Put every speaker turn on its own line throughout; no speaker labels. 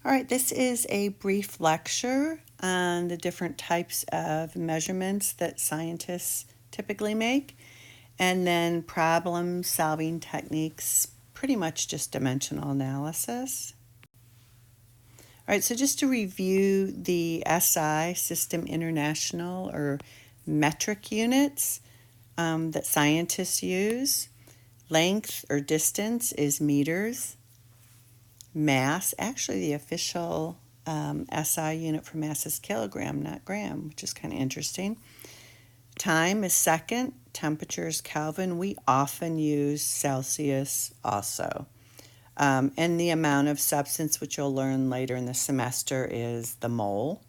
All right, this is a brief lecture on the different types of measurements that scientists typically make, and then problem-solving techniques, pretty much just dimensional analysis. All right, so just to review the SI, System International, or metric units that scientists use. Length or distance is meters. Mass, actually the official SI unit for mass is kilogram, not gram, which is kind of interesting. Time is second. Temperature is Kelvin. We often use Celsius also. And the amount of substance, which you'll learn later in the semester, is the mole.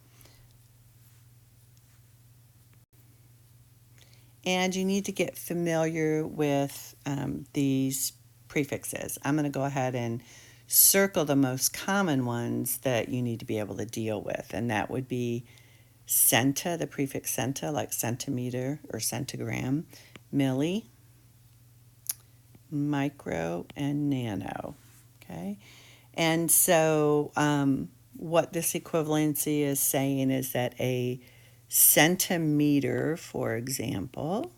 And you need to get familiar with these prefixes. I'm going to go ahead and circle the most common ones that you need to be able to deal with, and that would be centa, the prefix centa, like centimeter or centigram, milli, micro, and nano. Okay, and so what this equivalency is saying is that a centimeter, for example,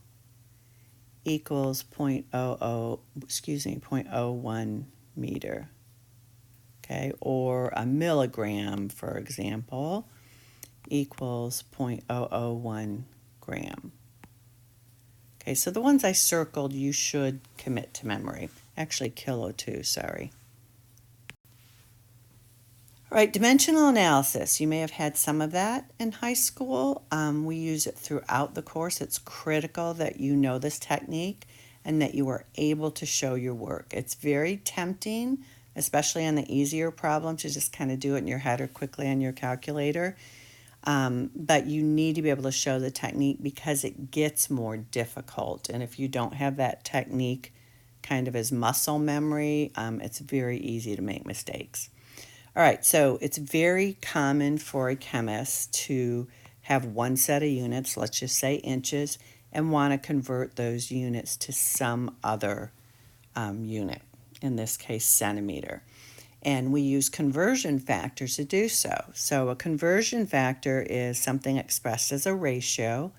equals 0.01 meter. Okay, or a milligram, for example, equals 0.001 gram. Okay, so the ones I circled you should commit to memory. Actually, kilo too, sorry. All right, dimensional analysis. You may have had some of that in high school. We use it throughout the course. It's critical that you know this technique and that you are able to show your work. It's very tempting, especially on the easier problems, to just kind of do it in your head or quickly on your calculator. But you need to be able to show the technique because it gets more difficult. And if you don't have that technique kind of as muscle memory, it's very easy to make mistakes. All right, so it's very common for a chemist to have one set of units, let's just say inches, and want to convert those units to some other unit, in this case centimeter. And we use conversion factors to do so. So a conversion factor is something expressed as a ratio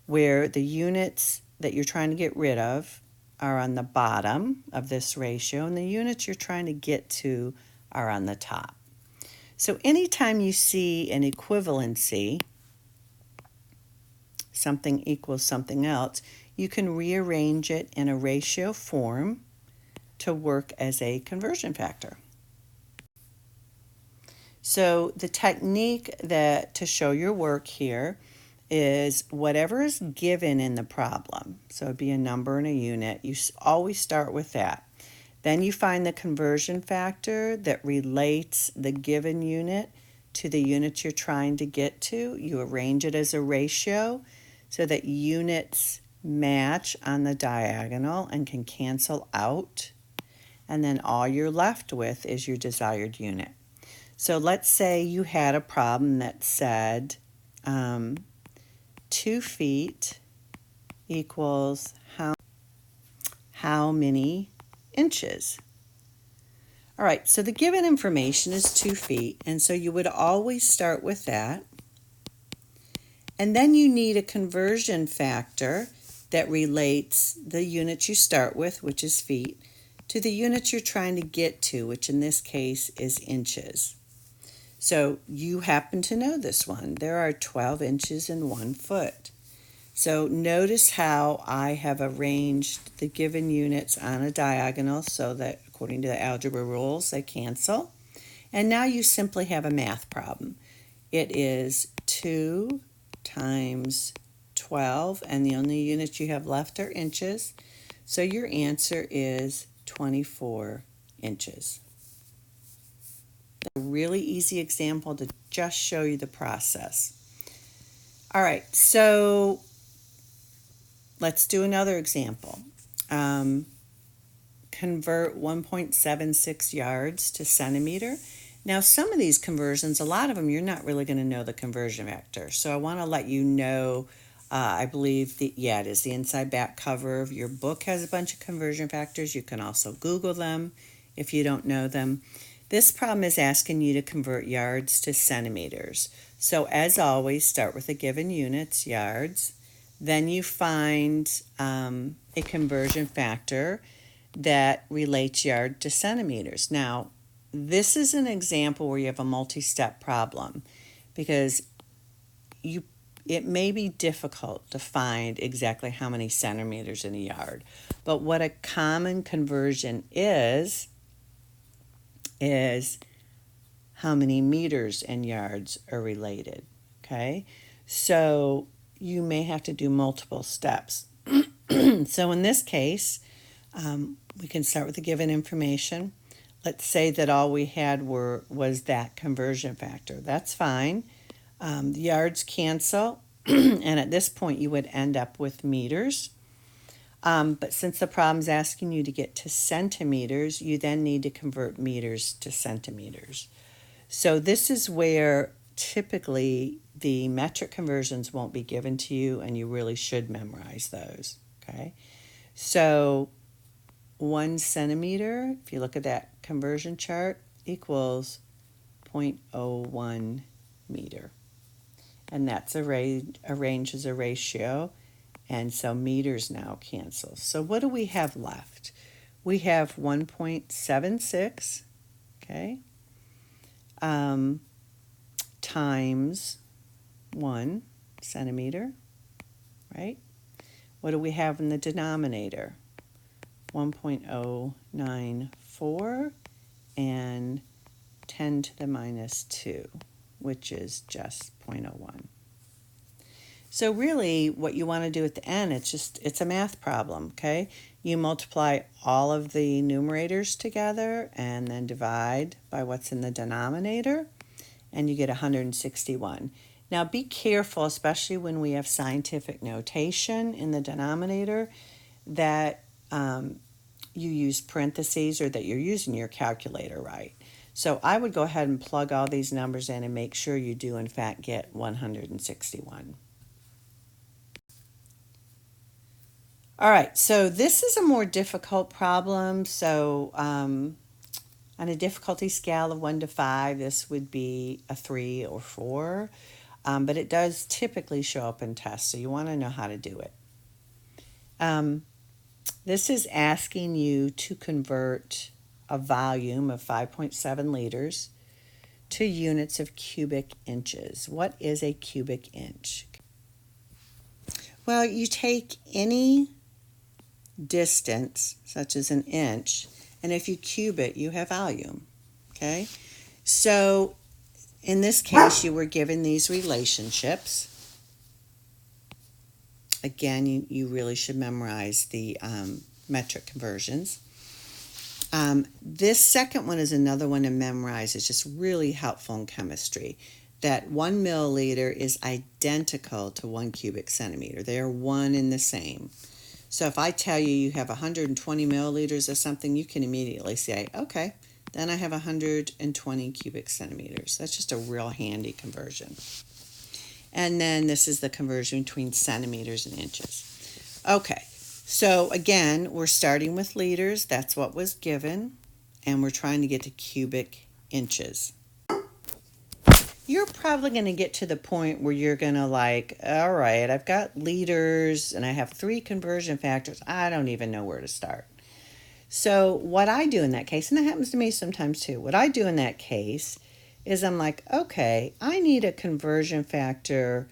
where the units that you're trying to get rid of are on the bottom of this ratio, and the units you're trying to get to are on the top. So anytime you see an equivalency, something equals something else, you can rearrange it in a ratio form to work as a conversion factor. So the technique that to show your work here is whatever is given in the problem. So it'd be a number and a unit. You always start with that. Then you find the conversion factor that relates the given unit to the unit you're trying to get to. You arrange it as a ratio so that units match on the diagonal and can cancel out. And then all you're left with is your desired unit. So let's say you had a problem that said 2 feet equals how many inches? All right, so the given information is 2 feet, and so you would always start with that. And then you need a conversion factor that relates the unit you start with, which is feet, to the unit you're trying to get to, which in this case is inches. So you happen to know this one. There are 12 inches in 1 foot. So notice how I have arranged the given units on a diagonal so that according to the algebra rules, they cancel. And now you simply have a math problem. It is 2 times 12, and the only units you have left are inches. So your answer is 24 inches. A really easy example to just show you the process. All right, so let's do another example. Convert 1.76 yards to centimeter. Now, some of these conversions, a lot of them, you're not really going to know the conversion factor. So I want to let you know, I believe, it is the inside back cover of your book has a bunch of conversion factors. You can also Google them if you don't know them. This problem is asking you to convert yards to centimeters. So as always, start with the given units, yards. Then you find a conversion factor that relates yard to centimeters. Now, this is an example where you have a multi-step problem because it may be difficult to find exactly how many centimeters in a yard. But what a common conversion is how many meters and yards are related, okay? So you may have to do multiple steps. So in this case, we can start with the given information. Let's say that all we had was that conversion factor. That's fine. The yards cancel, and at this point you would end up with meters. But since the problem's asking you to get to centimeters, you then need to convert meters to centimeters. So this is where typically the metric conversions won't be given to you, and you really should memorize those, okay? So 1 centimeter, if you look at that conversion chart, equals 0.01 meter. And that's arranged as a ratio. And so meters now cancel. So what do we have left? We have 1.76, okay, times 1 centimeter, right? What do we have in the denominator? 1.094 and 10 to the minus 2, which is just 0.01. So really what you want to do at the end, it's a math problem, okay? You multiply all of the numerators together and then divide by what's in the denominator, and you get 161. Now be careful, especially when we have scientific notation in the denominator, that you use parentheses or that you're using your calculator right. So I would go ahead and plug all these numbers in and make sure you do in fact get 161. All right, so this is a more difficult problem. So on a difficulty scale of 1 to 5, this would be a 3 or 4, but it does typically show up in tests, so you want to know how to do it. This is asking you to convert a volume of 5.7 liters to units of cubic inches. What is a cubic inch? Well, you take any distance, such as an inch, and if you cube it, you have volume, okay? So in this case, you were given these relationships. Again, you really should memorize the metric conversions. This second one is another one to memorize. It's just really helpful in chemistry. That 1 milliliter is identical to 1 cubic centimeter. They are one and the same. So if I tell you you have 120 milliliters of something, you can immediately say, okay, then I have 120 cubic centimeters. That's just a real handy conversion. And then this is the conversion between centimeters and inches. Okay, so again, we're starting with liters. That's what was given. And we're trying to get to cubic inches. You're probably going to get to the point where you're going to all right, I've got liters and I have 3 conversion factors. I don't even know where to start. So what I do in that case, and that happens to me sometimes too, what I do in that case is I'm like, okay, I need a conversion factor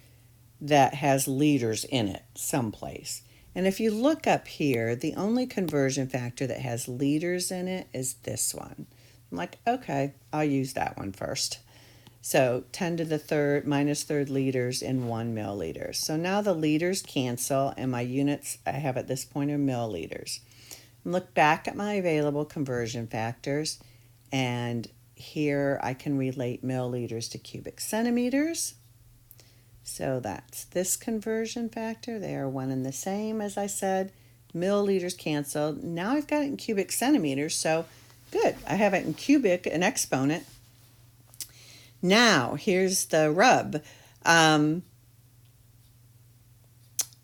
that has liters in it someplace. And if you look up here, the only conversion factor that has liters in it is this one. I'm like, okay, I'll use that one first. So 10 to the third minus third liters in 1 milliliter. So now the liters cancel and my units I have at this point are milliliters. Look back at my available conversion factors, and here I can relate milliliters to cubic centimeters. So that's this conversion factor. They are one and the same, as I said. Milliliters canceled. Now I've got it in cubic centimeters, so good. I have it in cubic, an exponent. Now, here's the rub.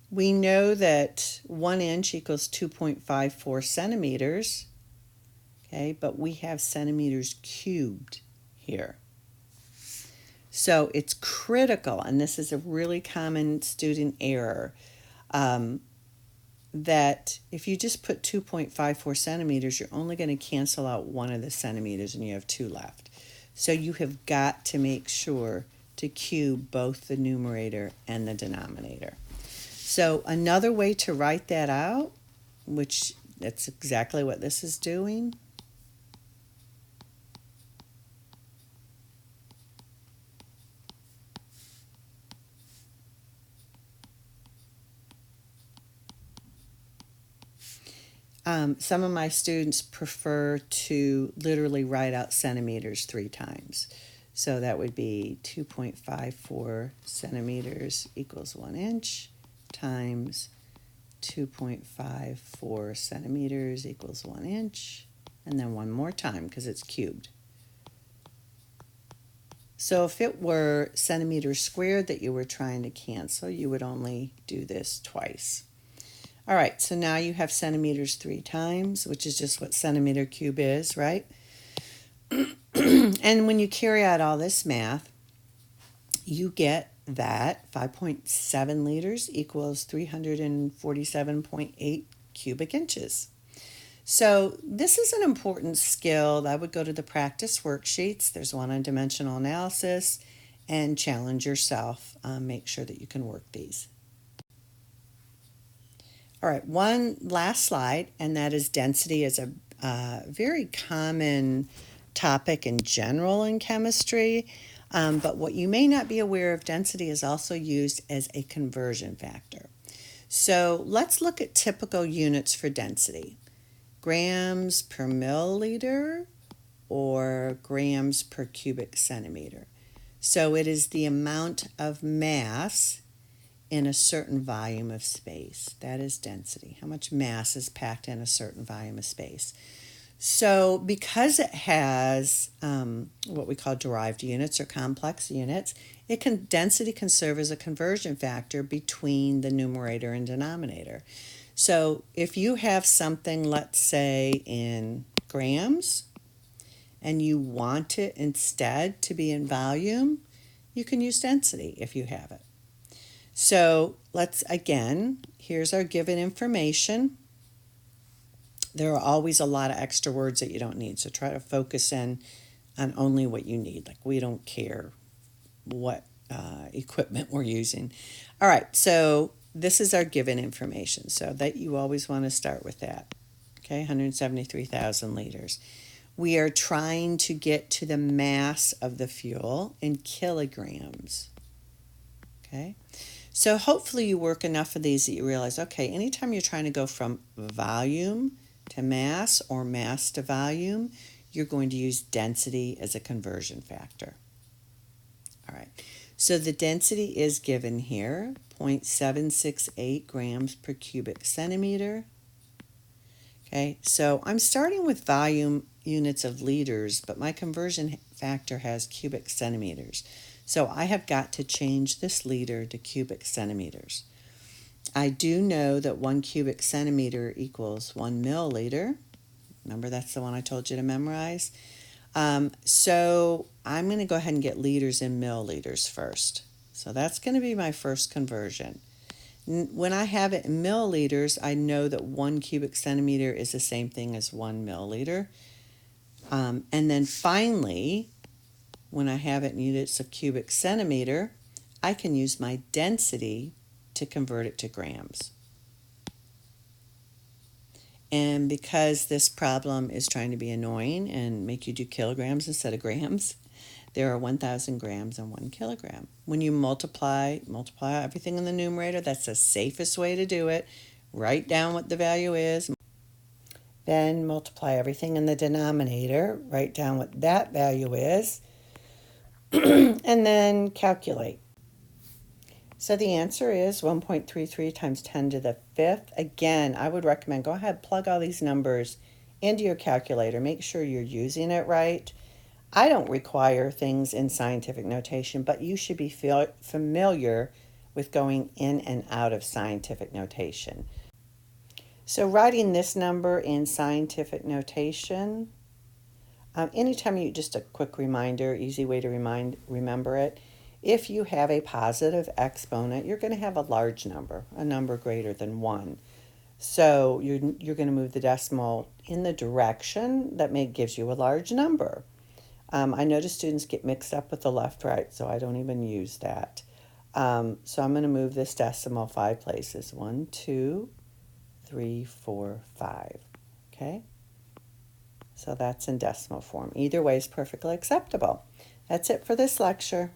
We know that 1 inch equals 2.54 centimeters. okay? But we have centimeters cubed here. So it's critical, and this is a really common student error, that if you just put 2.54 centimeters, you're only going to cancel out one of the centimeters and you have two left. So you have got to make sure to cube both the numerator and the denominator. So another way to write that out, which that's exactly what this is doing, some of my students prefer to literally write out centimeters 3 times. So that would be 2.54 centimeters equals 1 inch times 2.54 centimeters equals 1 inch, and then one more time because it's cubed. So if it were centimeters squared that you were trying to cancel, you would only do this twice. All right, so now you have centimeters 3 times, which is just what centimeter cube is, right? And when you carry out all this math, you get that 5.7 liters equals 347.8 cubic inches. So this is an important skill. I would go to the practice worksheets. There's one on dimensional analysis, and challenge yourself. Make sure that you can work these. All right, one last slide, and that is density is a very common topic in general in chemistry. But what you may not be aware of, density is also used as a conversion factor. So let's look at typical units for density. Grams per milliliter or grams per cubic centimeter. So it is the amount of mass in a certain volume of space. That is density. How much mass is packed in a certain volume of space. So because it has what we call derived units or complex units, density can serve as a conversion factor between the numerator and denominator. So if you have something, let's say in grams, and you want it instead to be in volume, you can use density if you have it. So here's our given information. There are always a lot of extra words that you don't need, so try to focus in on only what you need. Like, we don't care what equipment we're using. All right, so this is our given information, so that you always want to start with that. Okay, 173,000 liters. We are trying to get to the mass of the fuel in kilograms. Okay, so hopefully you work enough of these that you realize, okay, anytime you're trying to go from volume to mass or mass to volume, you're going to use density as a conversion factor. All right, so the density is given here, 0.768 grams per cubic centimeter. Okay, so I'm starting with volume units of liters, but my conversion factor has cubic centimeters. So I have got to change this liter to cubic centimeters. I do know that 1 cubic centimeter equals 1 milliliter. Remember, that's the one I told you to memorize. So I'm going to go ahead and get liters in milliliters first. So that's going to be my first conversion. When I have it in milliliters, I know that 1 cubic centimeter is the same thing as 1 milliliter. And then finally, when I have it in units of cubic centimeter, I can use my density to convert it to grams. And because this problem is trying to be annoying and make you do kilograms instead of grams, there are 1,000 grams in 1 kilogram. When you multiply everything in the numerator, that's the safest way to do it. Write down what the value is. Then multiply everything in the denominator. Write down what that value is. And then calculate. So the answer is 1.33 times 10 to the 5th. Again, I would recommend go ahead, plug all these numbers into your calculator. Make sure you're using it right. I don't require things in scientific notation, but you should be familiar with going in and out of scientific notation. So writing this number in scientific notation Anytime you, just a quick reminder, easy way to remember it. If you have a positive exponent, you're going to have a large number, a number greater than 1. So you're going to move the decimal in the direction that gives you a large number. I notice students get mixed up with the left right, so I don't even use that. So I'm going to move this decimal 5 places. 1, 2, 3, 4, 5. Okay? So that's in decimal form. Either way is perfectly acceptable. That's it for this lecture.